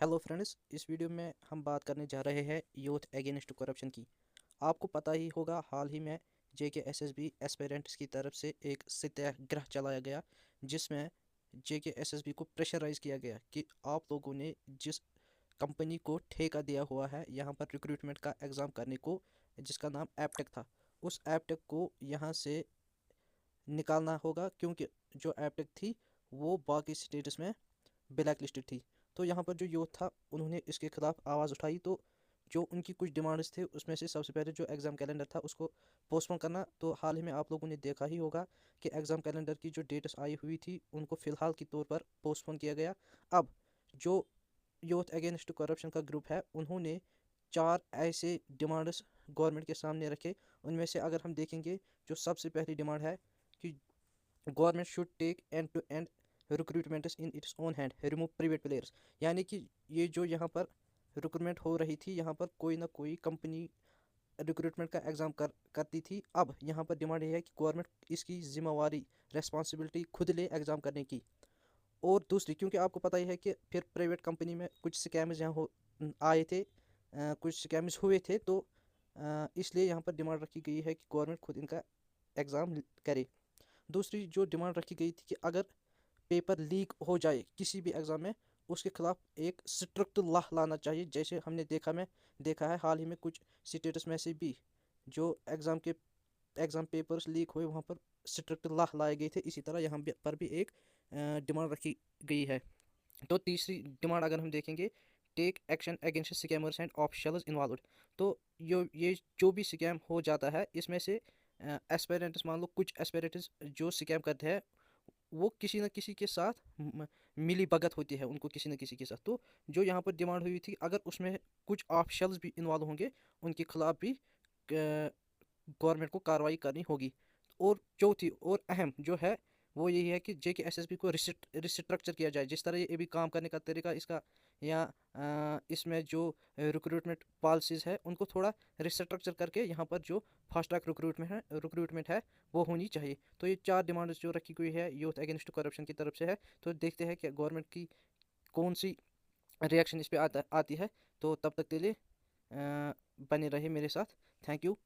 Hello friends, इस video में हम बात करने जा रहे हैं यूथ अगेंस्ट करप्शन की। आपको पता ही होगा, हाल ही में JKSSB एस्पिरेंट्स की तरफ से एक सत्याग्रह चलाया गया, जिसमें JKSSB को प्रेशराइज किया गया कि आप लोगों ने जिस कंपनी को ठेका दिया हुआ है यहाँ पर रिक्रूटमेंट का एग्ज़ाम करने को, जिसका नाम एपटेक था, उस एपटेक को यहाँ से निकालना होगा, क्योंकि जो एपटेक थी वो बाकी स्टेट्स में ब्लैक लिस्टेड थी। तो यहाँ पर जो यूथ था, उन्होंने इसके खिलाफ आवाज़ उठाई। तो जो उनकी कुछ डिमांड्स थे, उसमें से सबसे पहले जो एग्ज़ाम कैलेंडर था उसको पोस्टपोन करना। तो हाल ही में आप लोगों ने देखा ही होगा कि एग्ज़ाम कैलेंडर की जो डेट्स आई हुई थी उनको फ़िलहाल के तौर पर पोस्टपोन किया गया। अब जो यूथ अगेंस्ट करप्शन का ग्रुप है, उन्होंने 4 ऐसे डिमांड्स गवर्नमेंट के सामने रखे। उनमें से अगर हम देखेंगे, जो सबसे पहली डिमांड है कि government should take end to end recruitments in its own hand, remove private players. यानी कि ये जो यहाँ पर रिक्रूटमेंट हो रही थी, यहाँ पर कोई ना कोई कंपनी रिक्रूटमेंट का एग्ज़ाम करती थी। अब यहाँ पर डिमांड ये है कि गवर्नमेंट इसकी जिम्मेवारी, रेस्पॉन्सिबिलिटी खुद ले एग्ज़ाम करने की। और दूसरी, क्योंकि आपको पता ही है कि फिर प्राइवेट कंपनी में कुछ स्कैम्स यहाँ हो आए थे, कुछ स्कैम्स हुए थे। तो इसलिए यहाँ पर डिमांड रखी गई है कि गवर्नमेंट खुद इनका एग्ज़ाम करे। दूसरी जो डिमांड रखी गई थी कि अगर पेपर लीक हो जाए किसी भी एग्ज़ाम में, उसके खिलाफ एक स्ट्रिक्ट लॉ लाना चाहिए। जैसे हमने देखा है हाल ही में कुछ स्टेट्स में से भी जो एग्ज़ाम पेपर्स लीक हुए, वहाँ पर स्ट्रिक्ट लॉ लाए गए थे। इसी तरह यहाँ पर भी एक डिमांड रखी गई है। तो तीसरी डिमांड अगर हम देखेंगे, take action against scammers and officials involve. तो ये जो भी स्कैम हो जाता है, इसमें से एस्पेरेंट्स, मान लो कुछ एस्पेरेंट्स जो स्कैम करते हैं, वो किसी न किसी के साथ मिली भगत होती है उनको, किसी न किसी के साथ। तो जो यहाँ पर डिमांड हुई थी, अगर उसमें कुछ ऑफिशियल्स भी इन्वॉल्व होंगे, उनके खिलाफ भी गवर्नमेंट को कार्रवाई करनी होगी। और चौथी और अहम जो है, वो यही है कि JKSSB को रिस्ट्रक्चर किया जाए। जिस तरह ये अभी काम करने का तरीका इसका, या इसमें जो रिक्रूटमेंट पॉलिसीज़ है, उनको थोड़ा रिस्ट्रक्चर करके यहाँ पर जो फास्ट ट्रैक रिक्रूटमेंट है वो होनी चाहिए। तो ये 4 डिमांड्स जो रखी गई है यूथ अगेंस्ट करप्शन की तरफ से है। तो देखते हैं कि गवर्नमेंट की कौन सी रिएक्शन इस पे आती है। तो तब तक के लिए बने रहे मेरे साथ। Thank you.